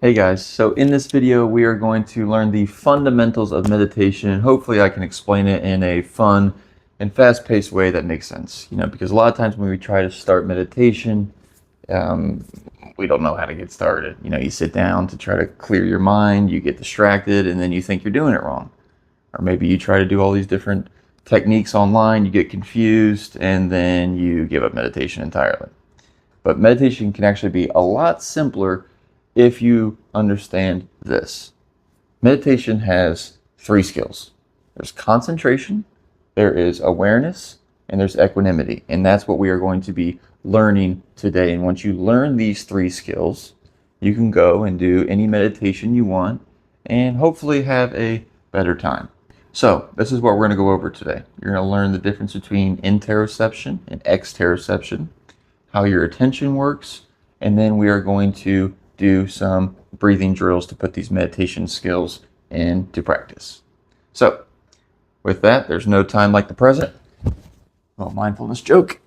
Hey guys, so in this video we are going to learn the fundamentals of meditation, and hopefully I can explain it in a fun and fast-paced way that makes sense. Because a lot of times when we try to start meditation, we don't know how to get started. You sit down to try to clear your mind, you get distracted, and then you think you're doing it wrong. Or maybe you try to do all these different techniques online, you get confused, and then you give up meditation entirely. But meditation can actually be a lot simpler if you understand this. Meditation has three skills. There's concentration, there is awareness, and there's equanimity. And that's what we are going to be learning today. And once you learn these three skills, you can go and do any meditation you want and hopefully have a better time. So this is what we're going to go over today. You're going to learn the difference between interoception and exteroception, how your attention works, and then we are going to do some breathing drills to put these meditation skills into practice. So with that, there's no time like the present. Well, mindfulness joke.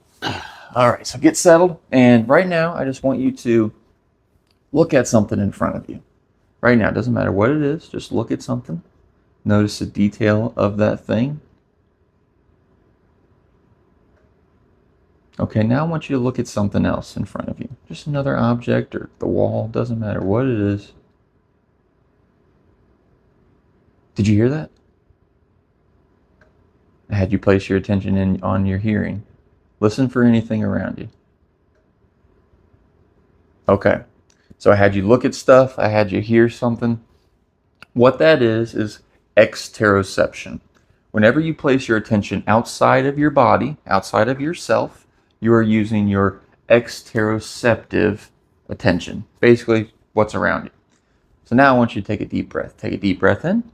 All right, so get settled. And right now, I just want you to look at something in front of you. Right now, it doesn't matter what it is, just look at something. Notice the detail of that thing. Okay, now I want you to look at something else in front of you. Just another object or the wall, doesn't matter what it is. Did you hear that? I had you place your attention on your hearing. Listen for anything around you. Okay, so I had you look at stuff, I had you hear something. What that is exteroception. Whenever you place your attention outside of your body, outside of yourself, you are using your exteroceptive attention. Basically, what's around you. So now I want you to take a deep breath. Take a deep breath in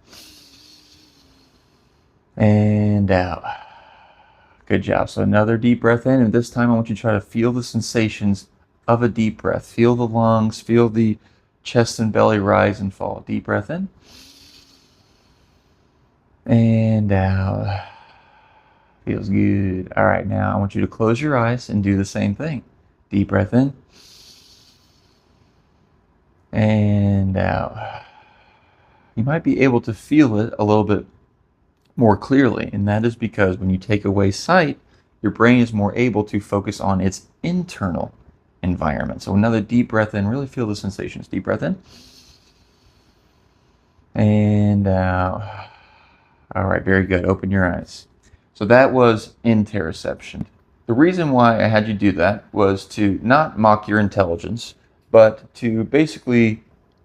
and out. Good job. So another deep breath in, and this time I want you to try to feel the sensations of a deep breath. Feel the lungs, feel the chest and belly rise and fall. Deep breath in and out. Feels good. All right, now I want you to close your eyes and do the same thing. Deep breath in and out. You might be able to feel it a little bit more clearly, and that is because when you take away sight, your brain is more able to focus on its internal environment. So another deep breath in, really feel the sensations. Deep breath in and out. All right, very good. Open your eyes. So that was interoception. The reason why I had you do that was to not mock your intelligence, but to basically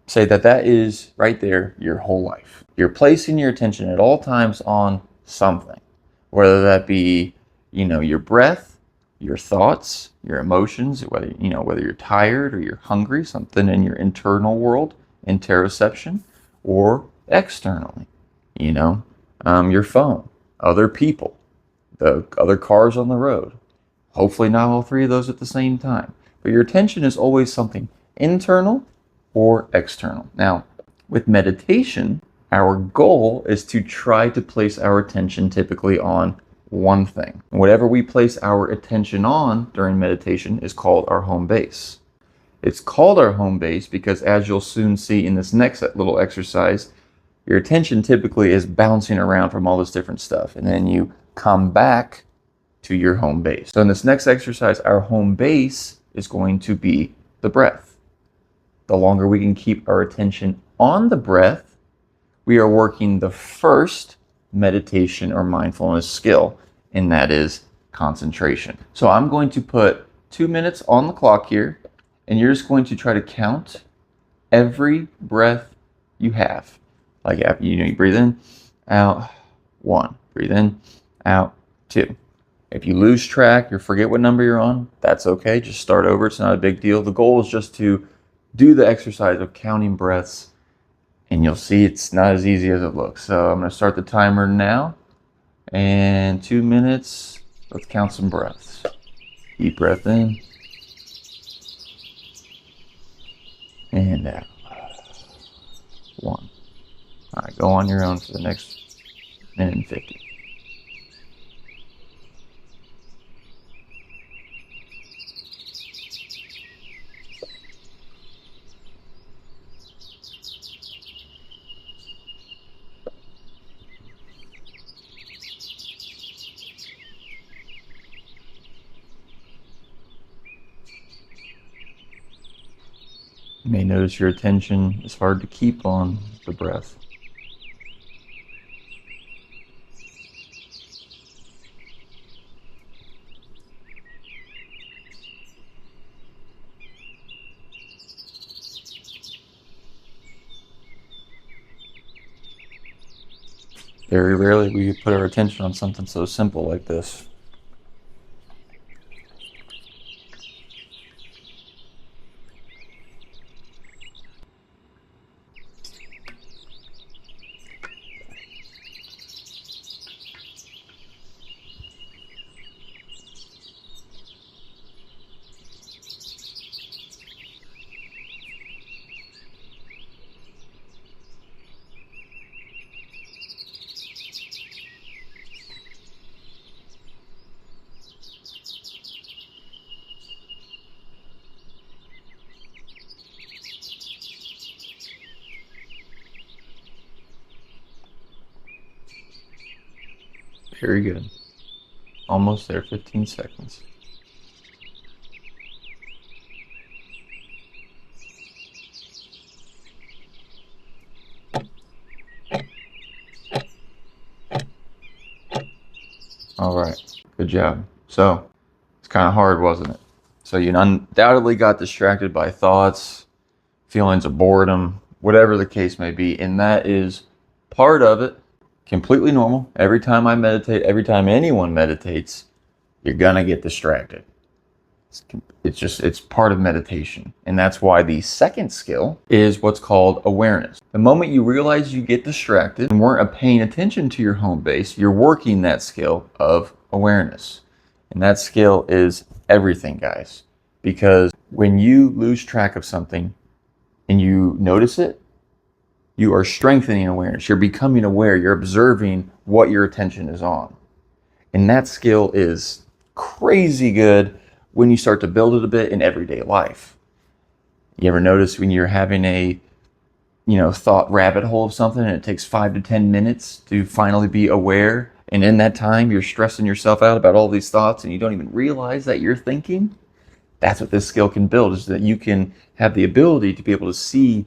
say that that is right there your whole life. You're placing your attention at all times on something, whether that be, your breath, your thoughts, your emotions, whether you're tired or you're hungry, something in your internal world, interoception, or externally, your phone, other people, the other cars on the road. Hopefully not all three of those at the same time. But your attention is always something internal or external. Now, with meditation, our goal is to try to place our attention typically on one thing. Whatever we place our attention on during meditation is called our home base. It's called our home base because, as you'll soon see in this next little exercise, your attention typically is bouncing around from all this different stuff, and then you come back to your home base. So in this next exercise, our home base is going to be the breath. The longer we can keep our attention on the breath, we are working the first meditation or mindfulness skill, and that is concentration. So I'm going to put 2 minutes on the clock here, and you're just going to try to count every breath you have. Like, you breathe in, out, 1. Breathe in, out, 2. If you lose track or forget what number you're on, that's okay. Just start over. It's not a big deal. The goal is just to do the exercise of counting breaths, and you'll see it's not as easy as it looks. So I'm going to start the timer now, and 2 minutes. Let's count some breaths. Deep breath in and out. 1. All right, go on your own for the next minute and 50. You may notice your attention is hard to keep on the breath. Very rarely we put our attention on something so simple like this. Very good. Almost there, 15 seconds. All right, good job. So, it's kind of hard, wasn't it? So you undoubtedly got distracted by thoughts, feelings of boredom, whatever the case may be, and that is part of it. Completely normal. Every time I meditate, every time anyone meditates, you're gonna get distracted. It's part of meditation. And that's why the second skill is what's called awareness. The moment you realize you get distracted and weren't paying attention to your home base, you're working that skill of awareness. And that skill is everything, guys. Because when you lose track of something and you notice it, you are strengthening awareness. You're becoming aware. You're observing what your attention is on. And that skill is crazy good when you start to build it a bit in everyday life. You ever notice when you're having a thought rabbit hole of something and it takes 5 to 10 minutes to finally be aware, and in that time you're stressing yourself out about all these thoughts and you don't even realize that you're thinking? That's what this skill can build, is that you can have the ability to be able to see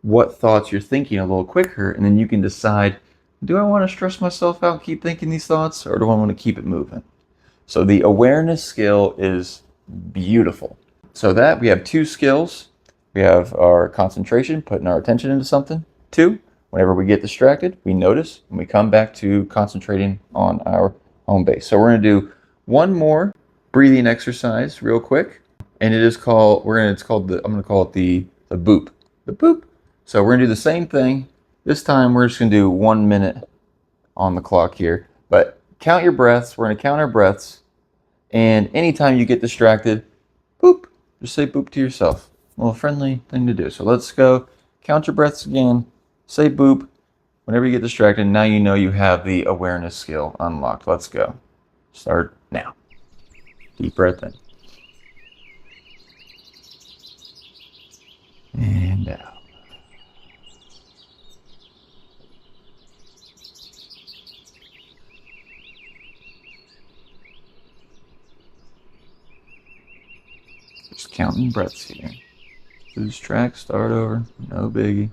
what thoughts you're thinking a little quicker, and then you can decide, do I want to stress myself out and keep thinking these thoughts, or do I want to keep it moving? So the awareness skill is beautiful. So that we have 2 skills. We have our concentration, putting our attention into something. 2, whenever we get distracted, we notice and we come back to concentrating on our home base. So we're going to do one more breathing exercise real quick, and I'm going to call it the boop. The boop. So we're going to do the same thing. This time we're just going to do 1 minute on the clock here. But count your breaths. We're going to count our breaths. And anytime you get distracted, boop, just say boop to yourself. A little friendly thing to do. So let's go. Count your breaths again. Say boop. Whenever you get distracted, now you know you have the awareness skill unlocked. Let's go. Start now. Deep breath in. And out. Just counting breaths here. Lose track, start over, no biggie.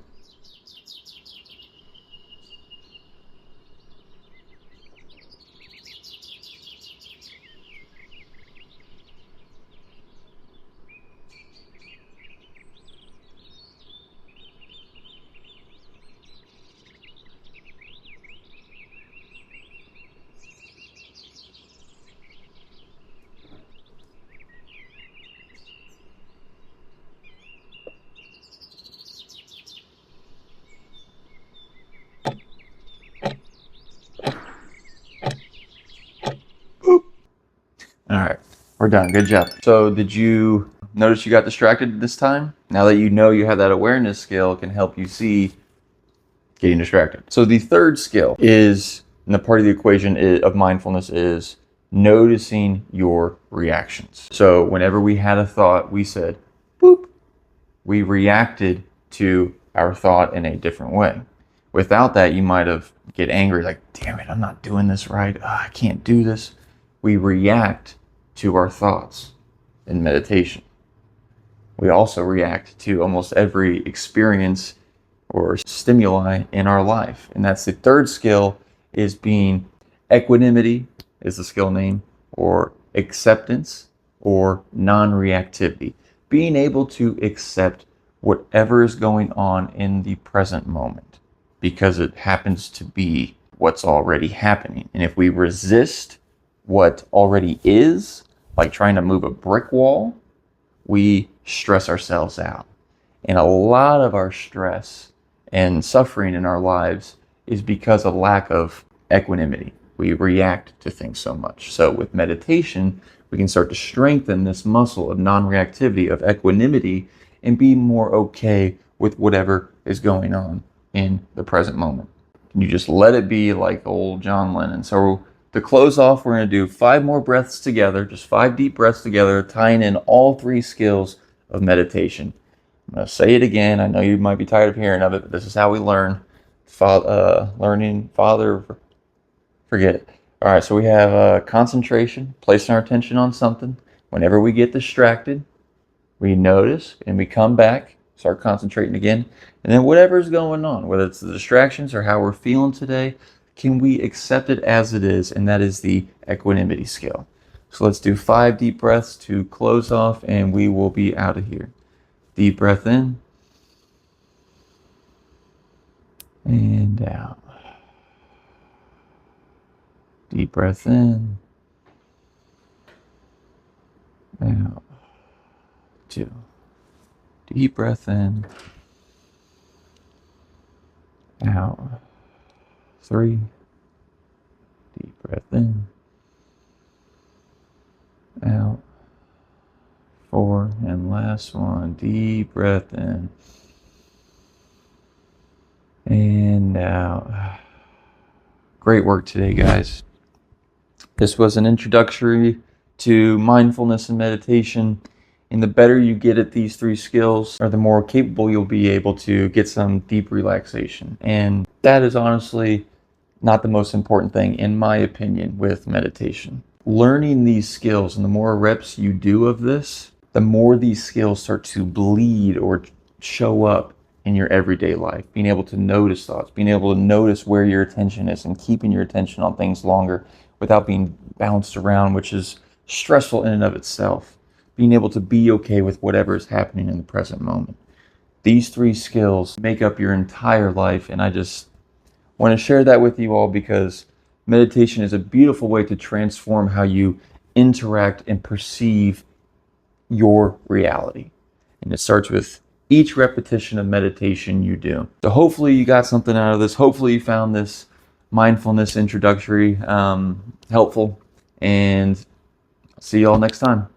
All right, we're done. Good job. So did you notice you got distracted this time? Now that you know you have that awareness skill, it can help you see getting distracted. So the third skill is, and the part of the equation of mindfulness is noticing your reactions. So whenever we had a thought, we said, boop. We reacted to our thought in a different way. Without that, you might have get angry, like, damn it, I'm not doing this right. I can't do this. We react to our thoughts in meditation. We also react to almost every experience or stimuli in our life. And that's the third skill, is being equanimity is the skill name, or acceptance, or non-reactivity. Being able to accept whatever is going on in the present moment because it happens to be what's already happening. And if we resist what already is, like trying to move a brick wall, we stress ourselves out. And a lot of our stress and suffering in our lives is because of lack of equanimity. We react to things so much. So with meditation, we can start to strengthen this muscle of non-reactivity, of equanimity, and be more okay with whatever is going on in the present moment. And you just let it be, like old John Lennon. So to close off, we're going to do 5 more breaths together, just 5 deep breaths together, tying in all 3 skills of meditation. I'm going to say it again. I know you might be tired of hearing of it, but this is how we learn. Forget it. All right, so we have concentration, placing our attention on something. Whenever we get distracted, we notice and we come back, start concentrating again. And then whatever's going on, whether it's the distractions or how we're feeling today, can we accept it as it is? And that is the equanimity skill. So let's do 5 deep breaths to close off, and we will be out of here. Deep breath in and out. Deep breath in, out. 2. Deep breath in, out. 3. Deep breath in, out. 4, and last one. Deep breath in and out. Great work today, guys. This was an introductory to mindfulness and meditation. And the better you get at these 3 skills, or the more capable you'll be able to get some deep relaxation. And that is honestly not the most important thing, in my opinion, with meditation. Learning these skills, and the more reps you do of this, the more these skills start to bleed or show up in your everyday life. Being able to notice thoughts, being able to notice where your attention is, and keeping your attention on things longer without being bounced around, which is stressful in and of itself. Being able to be okay with whatever is happening in the present moment. These 3 skills make up your entire life, and I just want to share that with you all because meditation is a beautiful way to transform how you interact and perceive your reality. And it starts with each repetition of meditation you do. So hopefully you got something out of this. Hopefully you found this mindfulness introductory helpful. And see you all next time.